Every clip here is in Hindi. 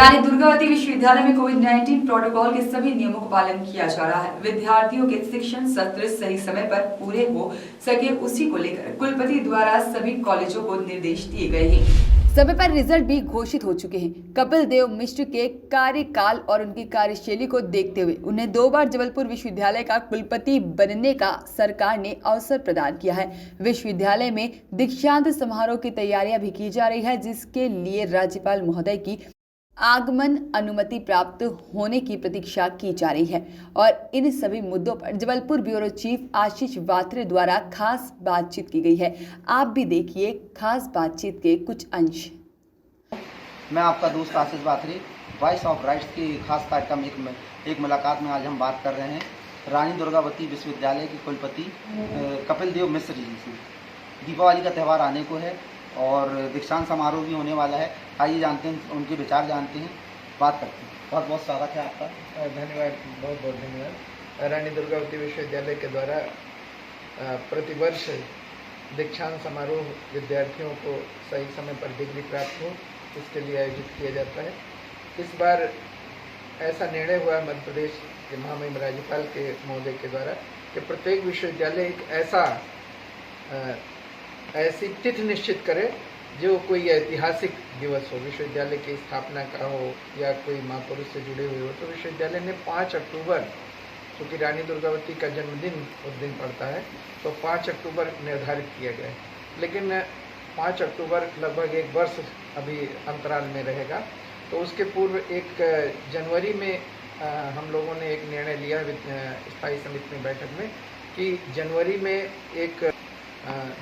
रानी दुर्गावती विश्वविद्यालय में कोविड-19 प्रोटोकॉल के सभी नियमों का पालन किया जा रहा है। विद्यार्थियों के शिक्षण सत्र सही समय पर पूरे हो सके, उसी को लेकर कुलपति द्वारा सभी कॉलेजों को निर्देश दिए गए हैं। समय पर रिजल्ट भी घोषित हो चुके हैं। कपिल देव मिश्र के कार्यकाल और उनकी कार्यशैली को देखते हुए उन्हें 2 बार जबलपुर विश्वविद्यालय का कुलपति बनने का सरकार ने अवसर प्रदान किया है। विश्वविद्यालय में दीक्षांत समारोह की तैयारियां भी की जा रही है, जिसके लिए राज्यपाल महोदय की आगमन अनुमति प्राप्त होने की प्रतीक्षा की जा रही है। और इन सभी मुद्दों पर जबलपुर ब्यूरो चीफ आशीष वात्रे द्वारा खास बातचीत की गई है। आप भी देखिए खास बातचीत के कुछ अंश। मैं आपका दोस्त आशीष वात्रे, वॉइस ऑफ राइट्स की खास कार्यक्रम एक मुलाकात में आज हम बात कर रहे हैं रानी दुर्गावती विश्वविद्यालय के कुलपति कपिल देव मिश्र जी से। दीपावली का त्यौहार आने को है और दीक्षांत समारोह भी होने वाला है। आइए जानते हैं, उनके विचार जानते हैं, बात करते हैं। बहुत बहुत स्वागत है आपका। धन्यवाद, बहुत बहुत धन्यवाद। रानी दुर्गावती विश्वविद्यालय के द्वारा प्रतिवर्ष दीक्षांत समारोह विद्यार्थियों को सही समय पर डिग्री प्राप्त हो, इसके लिए आयोजित किया जाता है। इस बार ऐसा निर्णय हुआ मध्य प्रदेश के महामहिम राज्यपाल के महोदय के द्वारा कि प्रत्येक विश्वविद्यालय एक ऐसी तिथि निश्चित करे जो कोई ऐतिहासिक दिवस हो, विश्वविद्यालय की स्थापना का हो या कोई महापुरुष से जुड़े हुए हो। तो विश्वविद्यालय ने 5 अक्टूबर, क्योंकि रानी दुर्गावती का जन्मदिन उस दिन पड़ता है, तो 5 अक्टूबर निर्धारित किया गया है। लेकिन 5 अक्टूबर लगभग 1 वर्ष अभी अंतराल में रहेगा, तो उसके पूर्व 1 जनवरी में हम लोगों ने एक निर्णय लिया स्थायी समिति में बैठक में कि जनवरी में एक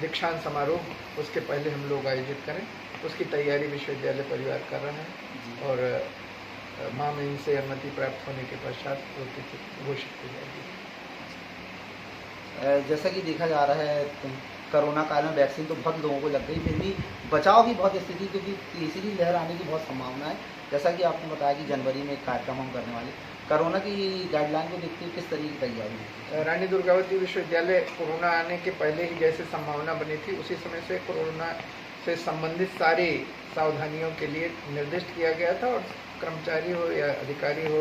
दीक्षांत समारोह उसके पहले हम लोग आयोजित करें। उसकी तैयारी विश्वविद्यालय परिवार कर रहा है और महामहिम से अनुमति प्राप्त होने के पश्चात वो तिथि घोषित की जाएगी। जैसा कि देखा जा रहा है कोरोना काल में वैक्सीन तो बहुत लोगों को लग गई, फिर भी बचाव की बहुत स्थिति, क्योंकि तीसरी लहर आने की बहुत संभावना है। जैसा कि आपने बताया कि जनवरी में एक कार्यक्रम हम करने वाले, कोरोना की गाइडलाइन को देखते हुए किस तरीके की तैयारी है? रानी दुर्गावती विश्वविद्यालय कोरोना आने के पहले ही जैसे संभावना बनी थी, उसी समय से कोरोना से संबंधित सारी सावधानियों के लिए निर्दिष्ट किया गया था और कर्मचारी हो या अधिकारी हो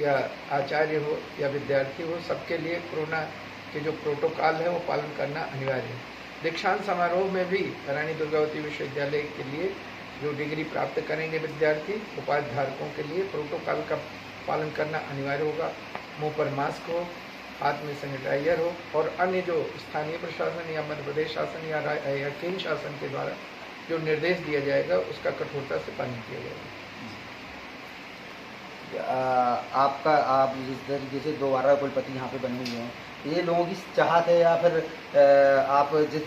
या आचार्य हो या विद्यार्थी हो, सबके लिए कोरोना के जो प्रोटोकॉल है वो पालन करना अनिवार्य है। दीक्षांत समारोह में भी रानी दुर्गावती विश्वविद्यालय के लिए जो डिग्री प्राप्त करेंगे विद्यार्थी, उपाधि धारकों के लिए प्रोटोकॉल का पालन करना अनिवार्य होगा। मुंह पर मास्क हो, हाथ में सैनिटाइजर हो और अन्य जो स्थानीय प्रशासन या मध्य प्रदेश शासन या केंद्र शासन के द्वारा जो निर्देश दिया जाएगा उसका कठोरता से पालन किया जाएगा। आप जिस तरीके से 2 बार कुलपति यहाँ पे बने हुए हैं, ये लोगों की चाहत है या फिर आप जिस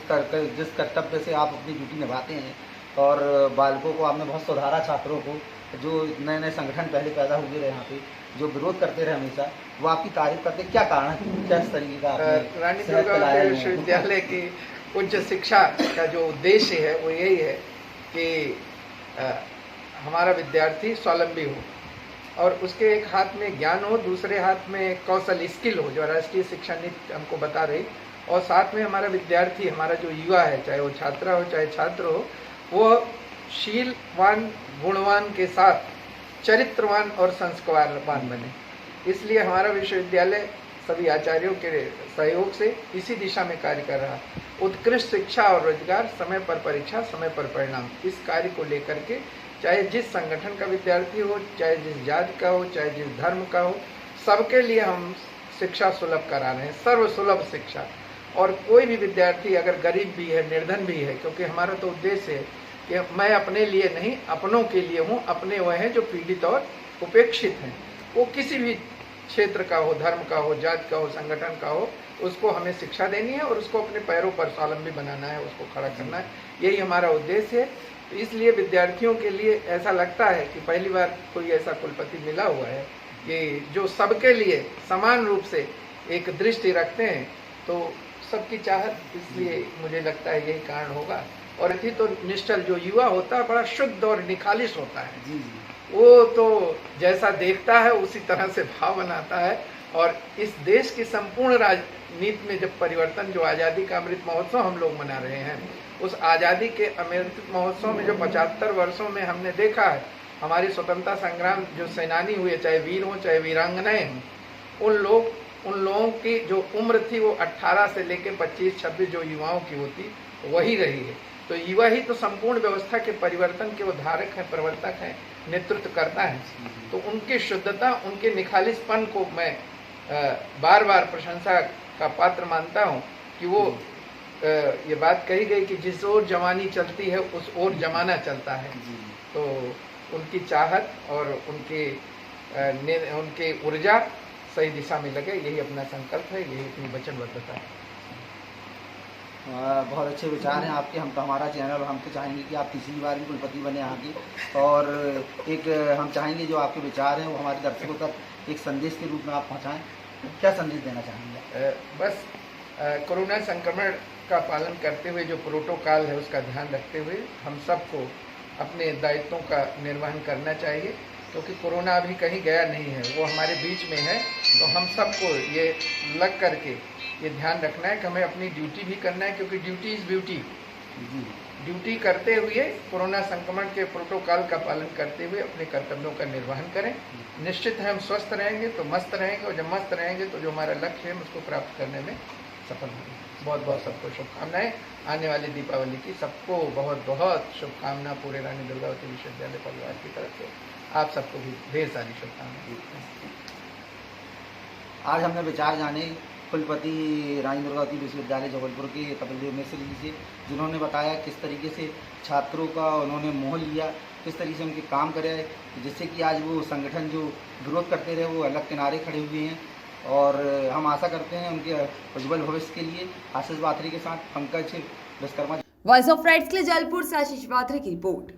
कर्तव्य से आप अपनी ड्यूटी निभाते हैं और बालकों को आपने बहुत सुधारा, छात्रों को जो नए नए संगठन पहले पैदा हुए रहे यहाँ पे जो विरोध करते रहे हमेशा, वो आपकी तारीफ करते, क्या कारण है, क्या इस तरीके का रानी दुर्गावती विश्वविद्यालय की उच्च शिक्षा का जो उद्देश्य है वो यही है कि हमारा विद्यार्थी स्वावलंबी हो और उसके एक हाथ में ज्ञान हो, दूसरे हाथ में कौशल स्किल हो, जो राष्ट्रीय शिक्षा नीति हमको बता रही, और साथ में हमारा विद्यार्थी, हमारा जो युवा है, चाहे वो छात्रा हो चाहे छात्र हो, वो शीलवान, गुणवान के साथ चरित्रवान और संस्कारवान बने। इसलिए हमारा विश्वविद्यालय सभी आचार्यों के सहयोग से इसी दिशा में कार्य कर रहा है। उत्कृष्ट शिक्षा और रोजगार, समय पर परीक्षा, समय पर परिणाम, इस कार्य को लेकर के चाहे जिस संगठन का विद्यार्थी हो, चाहे जिस जाति का हो, चाहे जिस धर्म का हो, सबके लिए हम शिक्षा सुलभ करा रहे हैं, सर्वसुलभ शिक्षा। और कोई भी विद्यार्थी अगर गरीब भी है, निर्धन भी है, क्योंकि हमारा तो उद्देश्य है कि मैं अपने लिए नहीं, अपनों के लिए हूँ। अपने वह हैं जो पीड़ित और उपेक्षित हैं, वो किसी भी क्षेत्र का हो, धर्म का हो, जाति का हो, संगठन का हो, उसको हमें शिक्षा देनी है और उसको अपने पैरों पर स्वावलंबी बनाना है, उसको खड़ा करना है। यही हमारा उद्देश्य है। तो इसलिए विद्यार्थियों के लिए ऐसा लगता है कि पहली बार कोई ऐसा कुलपति मिला हुआ है कि जो सबके लिए समान रूप से एक दृष्टि रखते हैं, तो सबकी चाहत, इसलिए मुझे लगता है यही कारण होगा। और अति तो निश्चल जो युवा होता है बड़ा शुद्ध और निखालिस होता है, वो तो जैसा देखता है उसी तरह से भाव बनाता है। और इस देश की संपूर्ण राजनीति में जब परिवर्तन, जो आज़ादी का अमृत महोत्सव हम लोग मना रहे हैं, उस आज़ादी के अमृत महोत्सव में जो 75 वर्षों में हमने देखा है, हमारे स्वतंत्रता संग्राम जो सेनानी हुए, चाहे वीर हों चाहे वीरांगनाएं हों, उन लोगों की जो उम्र थी वो 18 से लेकर 25-26 जो युवाओं की होती वही रही है। तो युवा ही तो संपूर्ण व्यवस्था के परिवर्तन के वो धारक है, प्रवर्तक है, नेतृत्व करता है। तो उनकी शुद्धता, उनके निखालिसपन को मैं बार बार प्रशंसा का पात्र मानता हूँ कि वो ये बात कही गई कि जिस ओर जवानी चलती है उस ओर जमाना चलता है। तो उनकी चाहत और उनके ऊर्जा सही दिशा में लगे, यही अपना संकल्प है, यही अपनी वचनबद्धता है। बहुत अच्छे विचार हैं आपके। हम तो हमारा चैनल, हम तो चाहेंगे कि आप तीसरी बार भी कुलपति बने आगे, और एक हम चाहेंगे जो आपके विचार हैं वो हमारे दर्शकों तक एक संदेश के रूप में आप पहुंचाएं। क्या संदेश देना चाहेंगे? बस कोरोना संक्रमण का पालन करते हुए जो प्रोटोकॉल है उसका ध्यान रखते हुए हम सबको अपने दायित्वों का निर्वहन करना चाहिए, क्योंकि कोरोना अभी कहीं गया नहीं है, वो हमारे बीच में है। तो हम सबको ये लग करके ये ध्यान रखना है कि हमें अपनी ड्यूटी भी करना है, क्योंकि ड्यूटी इज़ ब्यूटी। ड्यूटी करते हुए कोरोना संक्रमण के प्रोटोकॉल का पालन करते हुए अपने कर्तव्यों का निर्वहन करें। निश्चित है हम स्वस्थ रहेंगे तो मस्त रहेंगे, और जब मस्त रहेंगे तो जो हमारा लक्ष्य है उसको प्राप्त करने में सफल होंगे। बहुत बहुत सबको शुभकामनाएं। आने वाली दीपावली की सबको बहुत बहुत शुभकामना पूरे रानी दुर्गावती विश्वविद्यालय परिवार की तरफ से। आप सबको भी ढेर सारी शुभकामनाएं। आज हमने विचार जाने कुलपति रानी दुर्गावती विश्वविद्यालय जबलपुर के कपिल देव मिश्र जी से, जिन्होंने बताया किस तरीके से छात्रों का उन्होंने मोह लिया, किस तरीके से उनके काम करे, जिससे कि आज वो संगठन जो विरोध करते रहे वो अलग किनारे खड़े हुए हैं। और हम आशा करते हैं उनके उज्ज्वल भविष्य के लिए। आशीष बाथरी के साथ Pankaj Vishwakarma. Voice of rights के लिए जबलपुर से आशीष बाथरी की रिपोर्ट।